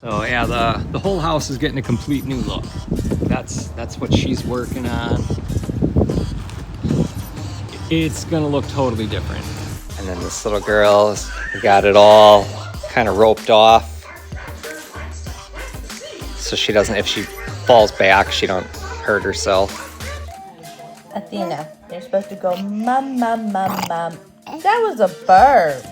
So yeah, the whole house is getting a complete new look. That's what she's working on. It's gonna look totally different. And then this little girl's got it all kind of roped off, so she doesn't, if she falls back, she don't hurt herself. Athena, you're supposed to go mum, mum, mum, mum. That was a bird.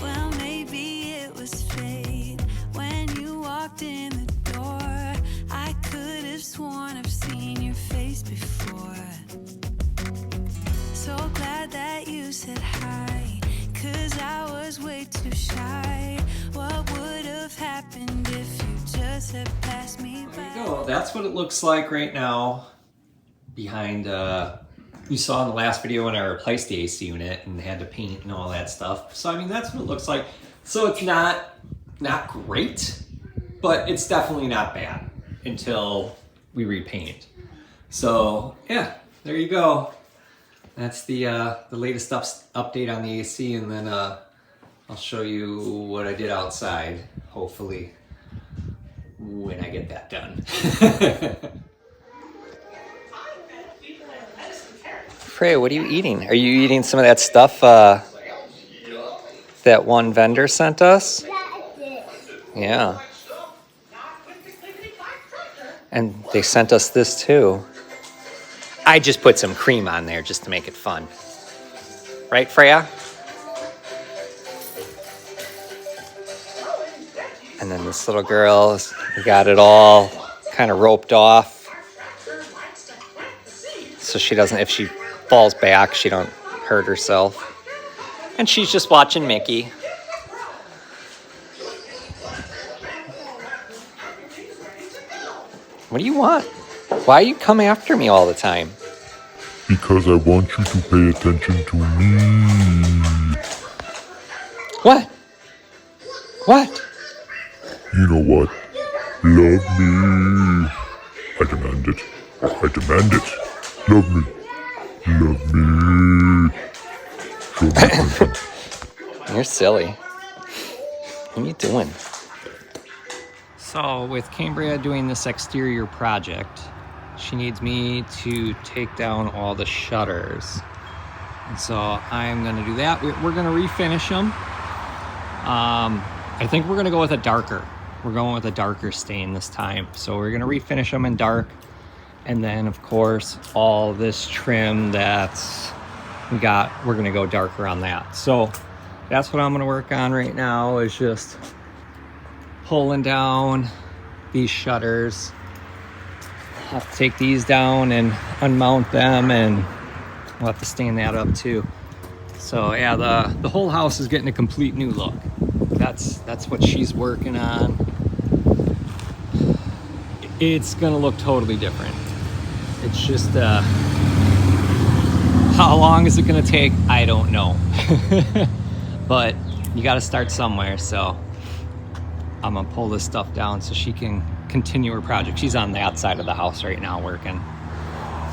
Well, maybe it was fate when you walked in the door. I could have sworn I've seen your face before. So glad that you said hi, 'cause I was way too shy. What would have happened if you just had passed me by? There you go. That's what it looks like right now behind, you saw in the last video when I replaced the AC unit and had to paint and all that stuff. So I mean, that's what it looks like. So it's not great, but it's definitely not bad until we repaint it. So yeah, there you go. That's the latest update on the AC, and then I'll show you what I did outside, hopefully, when I get that done. Freya, what are you eating? Are you eating some of that stuff that one vendor sent us? Yeah. And they sent us this too. I just put some cream on there just to make it fun. Right, Freya? And then this little girl's got it all kind of roped off, so she doesn't, if she falls back, she don't hurt herself. And she's just watching Mickey. What do you want? Why you come after me all the time? Because I want you to pay attention to me. What? What? You know what? Love me. I demand it. I demand it. Love me. Love me. Show me attention. You're silly. What are you doing? So with Cambria doing this exterior project, she needs me to take down all the shutters. And so I'm gonna do that. We're gonna refinish them. I think we're gonna go with a darker. We're going with a darker stain this time. So we're gonna refinish them in dark. And then of course, all this trim that's we got, we're gonna go darker on that. So that's what I'm gonna work on right now, is just pulling down these shutters. I'll have to take these down and unmount them, and we'll have to stain that up too. So yeah, the whole house is getting a complete new look. That's what she's working on. It's gonna look totally different. It's just how long is it gonna take? I don't know. But you gotta start somewhere, so I'm gonna pull this stuff down so she can continue her project. She's on that side of the house right now working.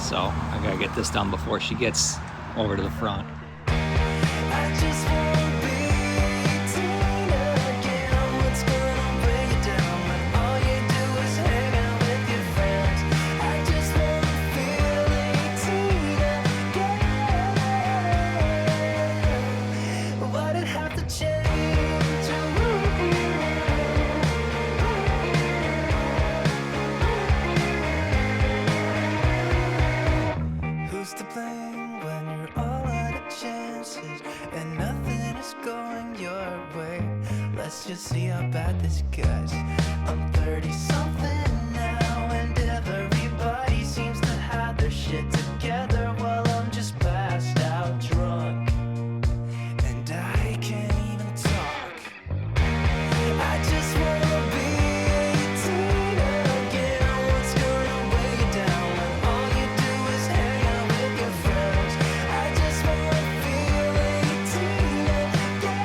So I gotta get this done before she gets over to the front. I just wanna be Tina again. What's gonna bring you down when all you do is hang out with your friends? I just wanna feel Tina again. Why'd it have to change? Who's to blame when you're all out of chances and nothing is going your way? Let's just see how bad this gets. I'm 30 something now, and everybody seems to have their shit together while I'm just passed out drunk, and I can't even talk. I just wanna be Tina again. What's gonna weigh you down when all you do is hang out with your friends? I just wanna feel Tina again.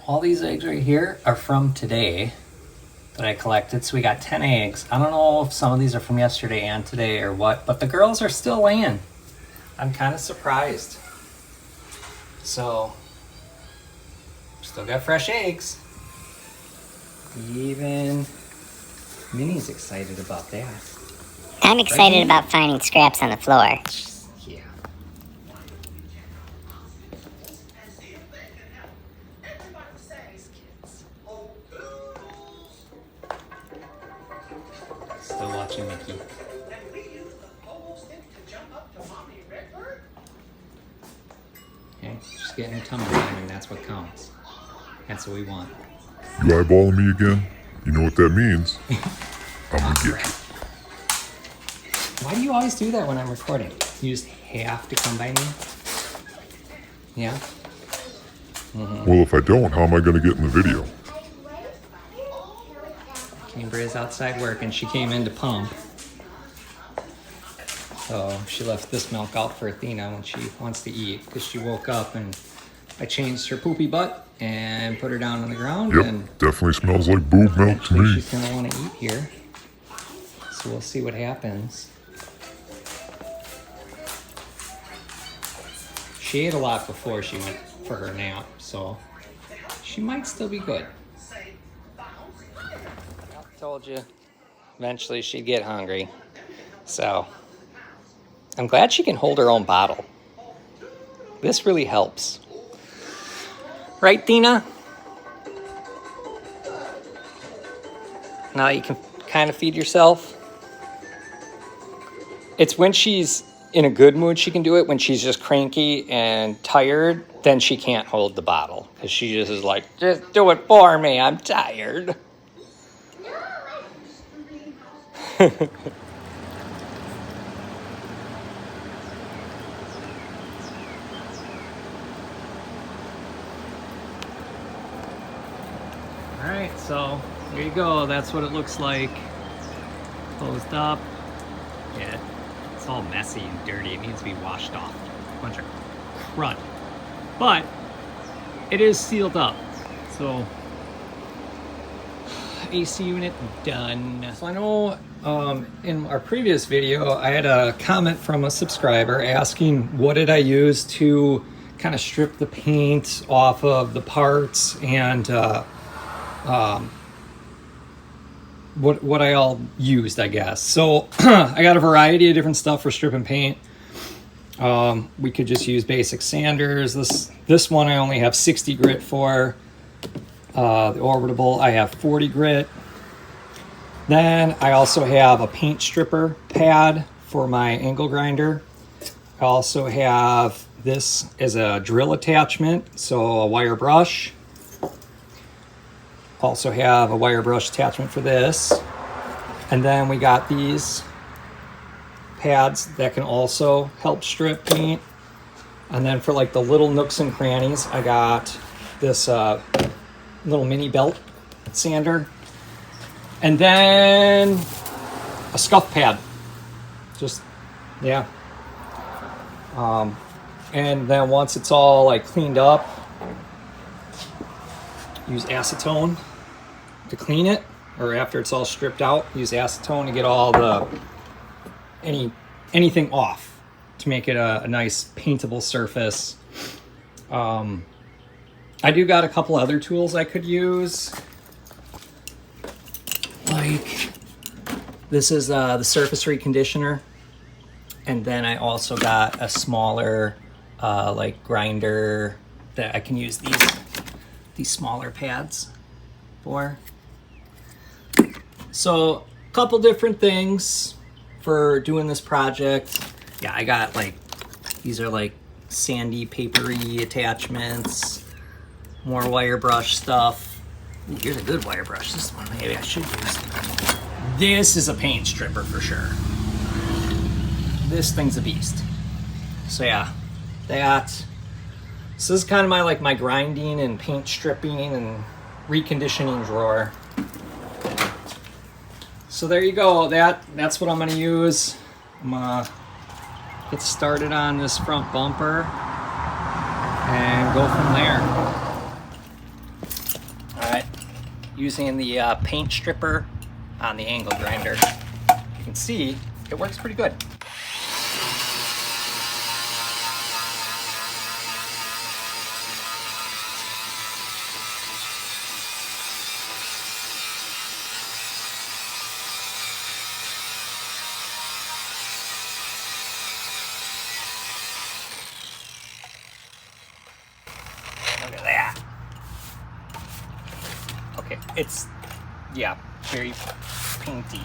All these eggs right here are from today that I collected. So we got 10 eggs. I don't know if some of these are from yesterday and today or what, but the girls are still laying. I'm kind of surprised. So, still got fresh eggs. Even Minnie's excited about that. I'm excited about finding scraps on the floor. Yeah. Still watching Mickey. Okay, just getting her tummy down, and that's what counts. That's what we want. You eyeballing me again? You know what that means. I'm gonna get you. Why do you always do that when I'm recording? You just have to come by me? Yeah? Well, if I don't, how am I gonna get in the video? Cambria's outside working. She came in to pump. So she left this milk out for Athena when she wants to eat, because she woke up and I changed her poopy butt and put her down on the ground. Yep, and definitely smells like boob milk to me. she's gonna want to eat here. So we'll see what happens. She ate a lot before she went for her nap, so she might still be good. I told you, eventually she'd get hungry. So I'm glad she can hold her own bottle. This really helps. Right, Dina? Now you can kind of feed yourself. It's when she's in a good mood she can do it. When she's just cranky and tired, then she can't hold the bottle. Because she just is like, just do it for me, I'm tired. Alright, so there you go. That's what it looks like. Closed up. Yeah, it's all messy and dirty. It needs to be washed off. A bunch of crud. But it is sealed up. So AC unit done. So I know in our previous video I had a comment from a subscriber asking what did I use to kind of strip the paint off of the parts and what I all used, I guess. So I got a variety of different stuff for stripping paint. We could just use basic sanders. This one I only have 60 grit for. The Orbitable I have 40 grit. Then I also have a paint stripper pad for my angle grinder. I also have this as a drill attachment, so a wire brush. Also have a wire brush attachment for this. And then we got these pads that can also help strip paint. And then for like the little nooks and crannies, I got this little mini belt sander. And then a scuff pad. Just, yeah. And then once it's all like cleaned up, use acetone to clean it, or after it's all stripped out, use acetone to get all the anything off to make it a nice paintable surface. I do got a couple other tools I could use, like this is the surface reconditioner, and then I also got a smaller like grinder that I can use these smaller pads for. So a couple different things for doing this project. Yeah, I got like, these are like sandy papery attachments, more wire brush stuff. Ooh, here's a good wire brush. This one maybe I should use. This is a paint stripper for sure. This thing's a beast. So yeah, that. So this is kind of my grinding and paint stripping and reconditioning drawer. So there you go. That's what I'm gonna use. I'm gonna get started on this front bumper and go from there. using the paint stripper on the angle grinder. You can see it works pretty good. Look at that. Okay, it's, yeah, very painty.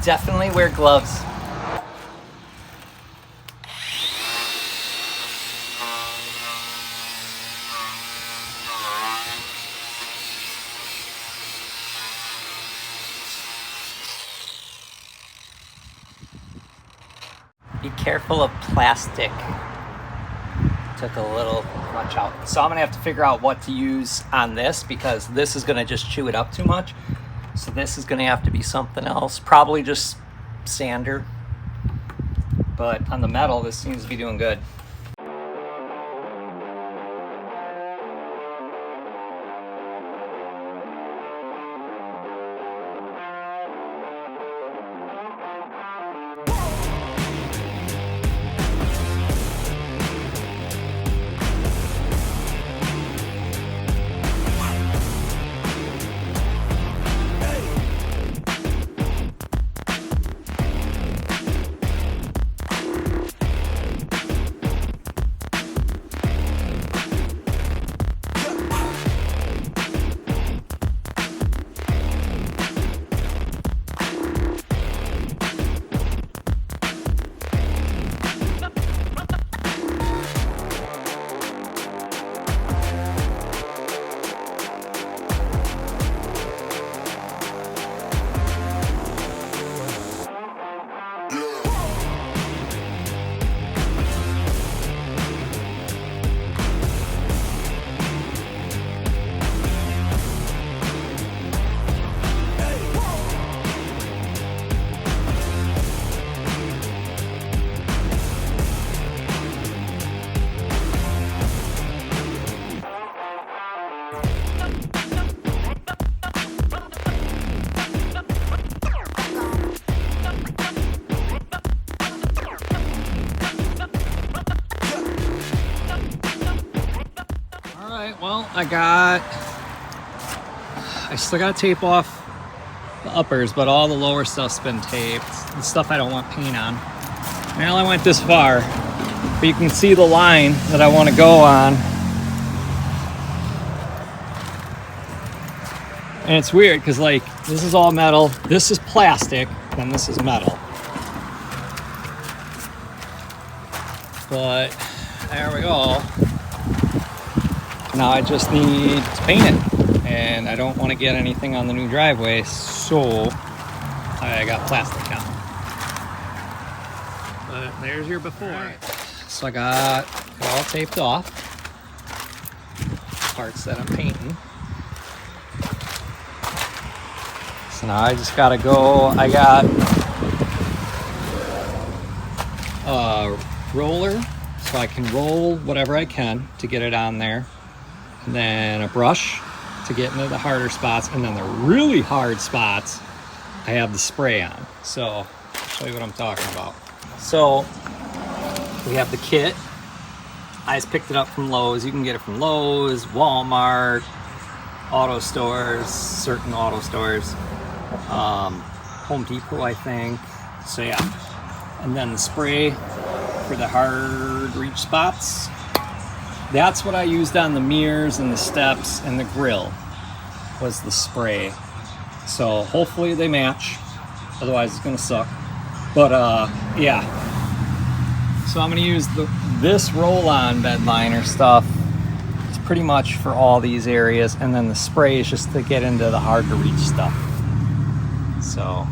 Definitely wear gloves. Be careful of plastic. Took a little much out. So I'm gonna have to figure out what to use on this because this is gonna just chew it up too much. So this is gonna have to be something else. Probably just sander. But on the metal, this seems to be doing good. Well, I still got to tape off the uppers, but all the lower stuff's been taped. The stuff I don't want paint on. Now I went this far, but you can see the line that I want to go on. And it's weird because like this is all metal, this is plastic, then this is metal. But there we go. Now I just need to paint it, and I don't want to get anything on the new driveway, so I got plastic on. But there's your before. Right. So I got it all taped off, parts that I'm painting. So now I just gotta go, I got a roller, so I can roll whatever I can to get it on there. And then a brush to get into the harder spots, and then the really hard spots I have the spray on. So I'll show you what I'm talking about. So we have the kit. I just picked it up from Lowe's. You can get it from Lowe's, Walmart, auto stores, certain auto stores, Home Depot I think. So yeah, and then the spray for the hard reach spots. That's what I used on the mirrors and the steps and the grill, was the spray. So hopefully they match, otherwise it's gonna suck. But yeah. So I'm gonna use this roll-on bed liner stuff. It's pretty much for all these areas, and then the spray is just to get into the hard to reach stuff. So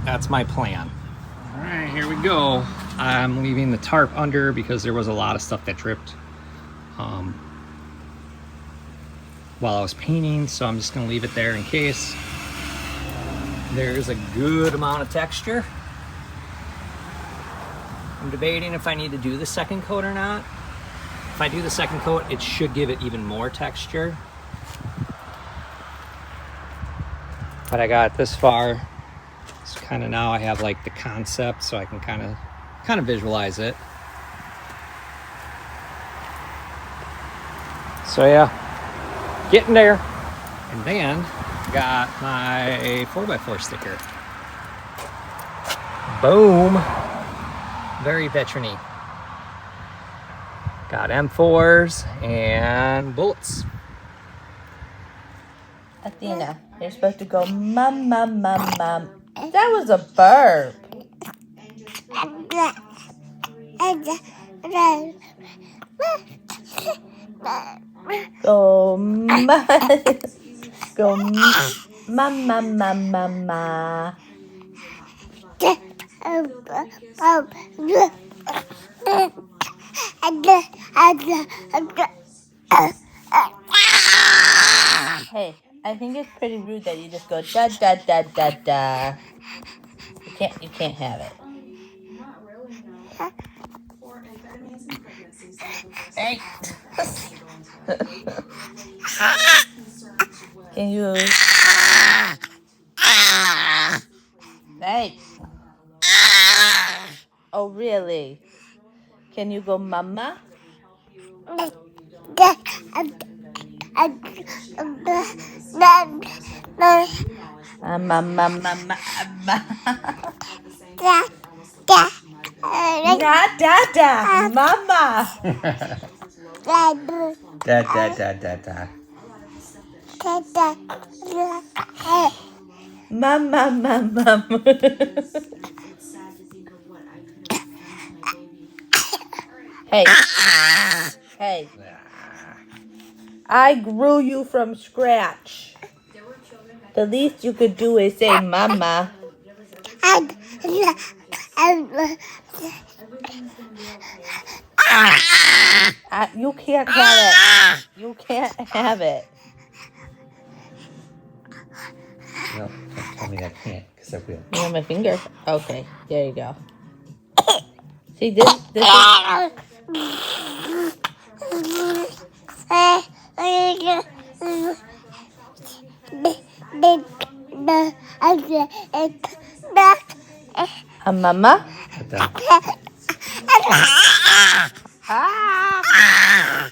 that's my plan. All right, here we go. I'm leaving the tarp under because there was a lot of stuff that dripped while I was painting, so I'm just gonna leave it there in case. There's a good amount of texture. I'm debating if I need to do the second coat or not. If I do the second coat, it should give it even more texture. But I got this far. So kind of now I have like the concept, so I can kind of visualize it. So yeah, getting there. And then got my 4x4 sticker. Boom. Very veteran-y. Got M4s and bullets. Athena, you're supposed to go mum, mum, mum, mum. That was a burp. Go mum. Go mum, mum, mum, mum, mum. Hey, I think it's pretty rude that you just go da da da da da. You can't have it. Hey. Can you? Hey. Oh really? Can you go mama? Mama, mama, mama. Not Dada, mama. Da da da da da. Mama, mama. Hey. Hey. I grew you from scratch. The least you could do is say mama. You can't have it. You can't have it. No, don't tell me I can't, because I will. You want my finger? Okay, there you go. See, this is... A mama? Ah.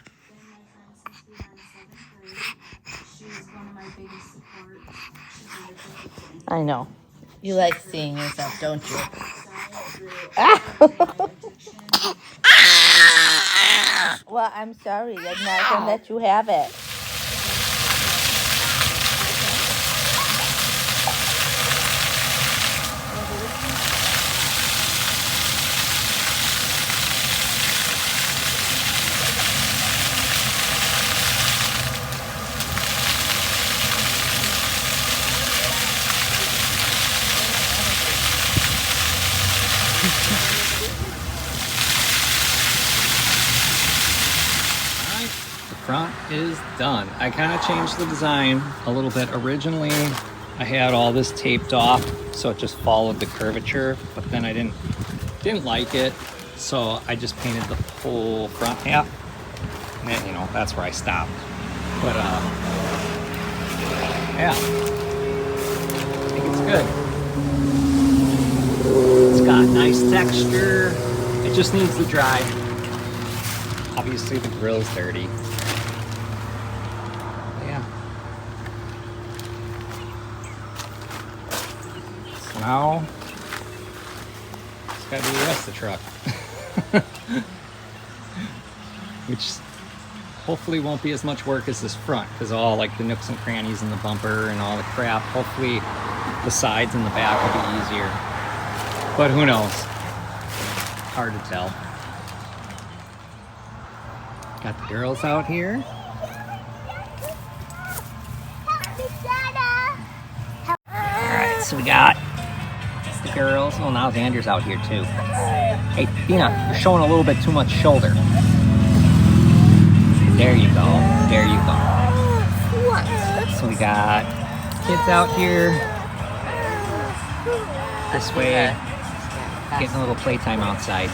I know. You like seeing yourself, don't you? Well, I'm sorry. I'm not going to let you have it. Front is done. I kind of changed the design a little bit. Originally, I had all this taped off, so it just followed the curvature, but then I didn't like it, so I just painted the whole front half. And then, you know, that's where I stopped. But yeah, I think it's good. It's got nice texture. It just needs to dry. Obviously, the grill's dirty. Now, it's got to be the rest of the truck. Which hopefully won't be as much work as this front, because all like the nooks and crannies in the bumper and all the crap, hopefully the sides and the back will be easier. But who knows? Hard to tell. Got the girls out here. Alright, so we got the girls. Oh, now Xander's out here too. Hey, Athena, you're showing a little bit too much shoulder. There you go. There you go. So we got kids out here. This way, getting a little playtime outside.